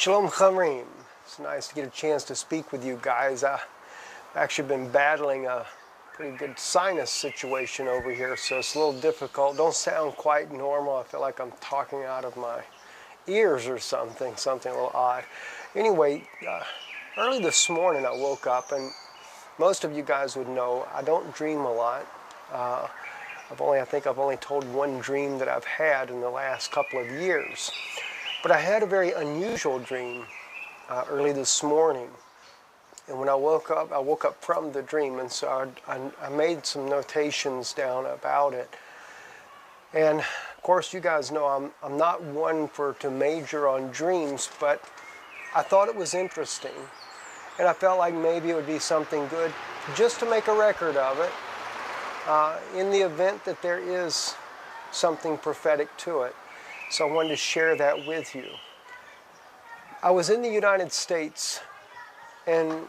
Shalom Chaverim. It's nice to get a chance to speak with you guys. I've actually been battling a pretty good sinus situation over here, so it's a little difficult. Don't sound quite normal. I feel like I'm talking out of my ears or something a little odd. Anyway, early this morning I woke up, and most of you guys would know I don't dream a lot. I think I've only told one dream that I've had in the last couple of years. But I had a very unusual dream early this morning. And when I woke up from the dream, and so I made some notations down about it. And of course, you guys know I'm not one to major on dreams, but I thought it was interesting. And I felt like maybe it would be something good just to make a record of it in the event that there is something prophetic to it. So I wanted to share that with you. I was in the United States, and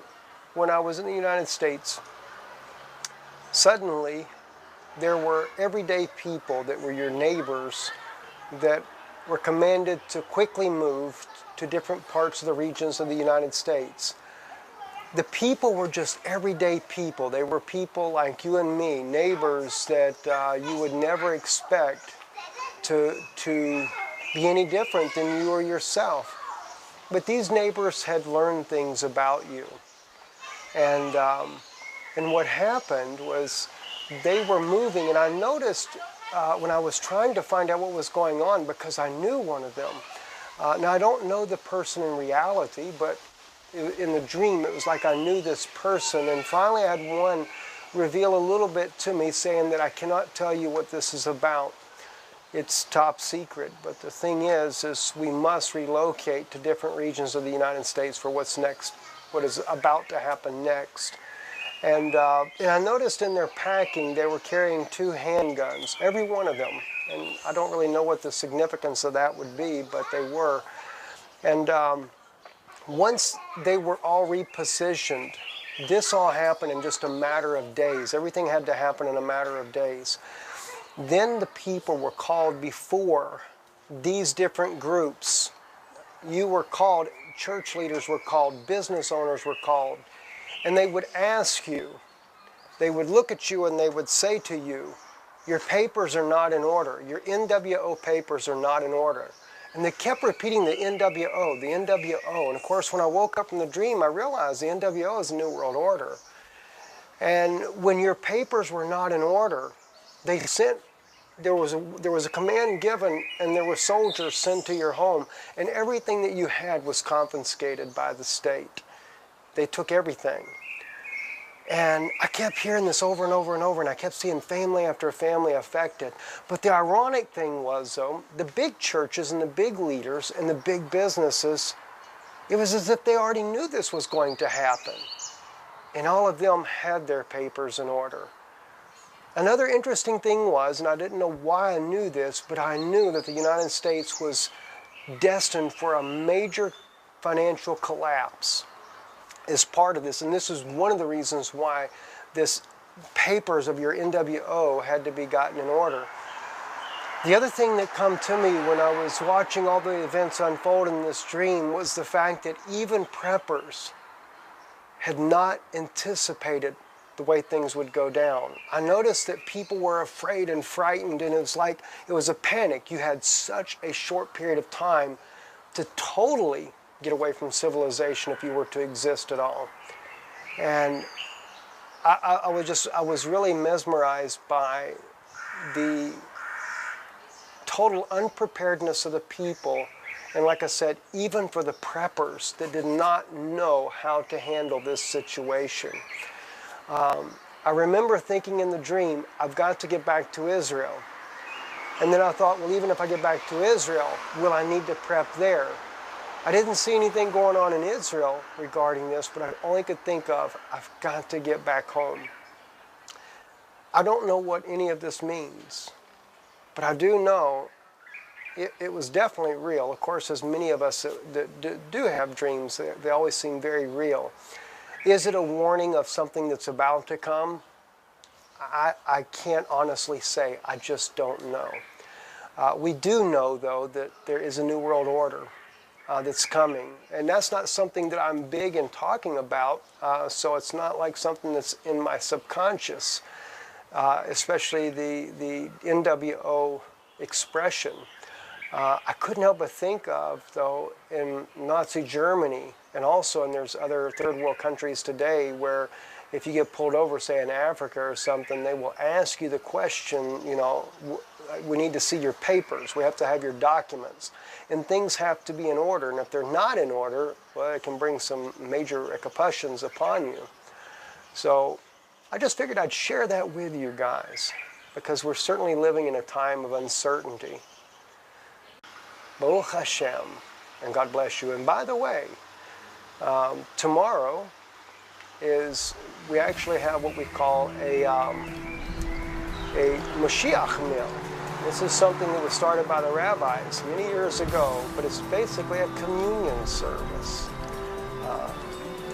when I was in the United States, suddenly there were everyday people that were your neighbors that were commanded to quickly move to different parts of the regions of the United States. The people were just everyday people. They were people like you and me, neighbors that you would never expect to be any different than you or yourself. But these neighbors had learned things about you. And what happened was they were moving, and I noticed when I was trying to find out what was going on, because I knew one of them. Now, I don't know the person in reality, but in the dream, it was like I knew this person. And finally, I had one reveal a little bit to me, saying that I cannot tell you what this is about. It's top secret, but the thing is we must relocate to different regions of the United States for what's next, what is about to happen next. And I noticed in their packing, they were carrying 2 handguns, every one of them. And I don't really know what the significance of that would be, but they were. And once they were all repositioned, this all happened in just a matter of days. Everything had to happen in a matter of days. Then the people were called before these different groups. You were called, church leaders were called, business owners were called, and they would ask you, they would look at you and they would say to you, your papers are not in order, your NWO papers are not in order. And they kept repeating the NWO, the NWO. And of course, when I woke up from the dream, I realized the NWO is the New World Order. And when your papers were not in order, they sent, there was a command given, and there were soldiers sent to your home, and everything that you had was confiscated by the state. They took everything. And I kept hearing this over and over and over, and I kept seeing family after family affected. But the ironic thing was, though, the big churches and the big leaders and the big businesses, it was as if they already knew this was going to happen. And all of them had their papers in order. Another interesting thing was, and I didn't know why I knew this, but I knew that the United States was destined for a major financial collapse as part of this. And this is one of the reasons why this papers of your NWO had to be gotten in order. The other thing that come to me when I was watching all the events unfold in this dream was the fact that even preppers had not anticipated the way things would go down. I noticed that people were afraid and frightened, and it was like it was a panic. You had such a short period of time to totally get away from civilization if you were to exist at all. And I was really mesmerized by the total unpreparedness of the people. And like I said, even for the preppers that did not know how to handle this situation. I remember thinking in the dream, I've got to get back to Israel. And then I thought, well, even if I get back to Israel, will I need to prep there? I didn't see anything going on in Israel regarding this, but I only could think of, I've got to get back home. I don't know what any of this means, but I do know it was definitely real. Of course, as many of us that do have dreams, they always seem very real. Is it a warning of something that's about to come? I can't honestly say. I just don't know. We do know, though, that there is a new world order. that's coming. And that's not something that I'm big in talking about, so it's not like something that's in my subconscious, especially the NWO expression. I couldn't help but think of, though, in Nazi Germany, and also, and there's other third world countries today where if you get pulled over, say in Africa or something, they will ask you the question, you know, we need to see your papers, we have to have your documents, and things have to be in order, and if they're not in order, well, it can bring some major repercussions upon you. So I just figured I'd share that with you guys, because we're certainly living in a time of uncertainty. Baruch Hashem, and God bless you. And by the way, tomorrow we actually have what we call a Mashiach meal. This is something that was started by the rabbis many years ago, but it's basically a communion service.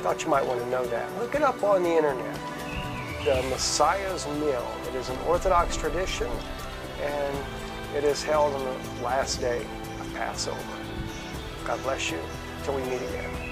Thought you might want to know that. Look it up on the internet. The Messiah's meal. It is an Orthodox tradition, and it is held on the last day of Passover. God bless you. Till we meet again.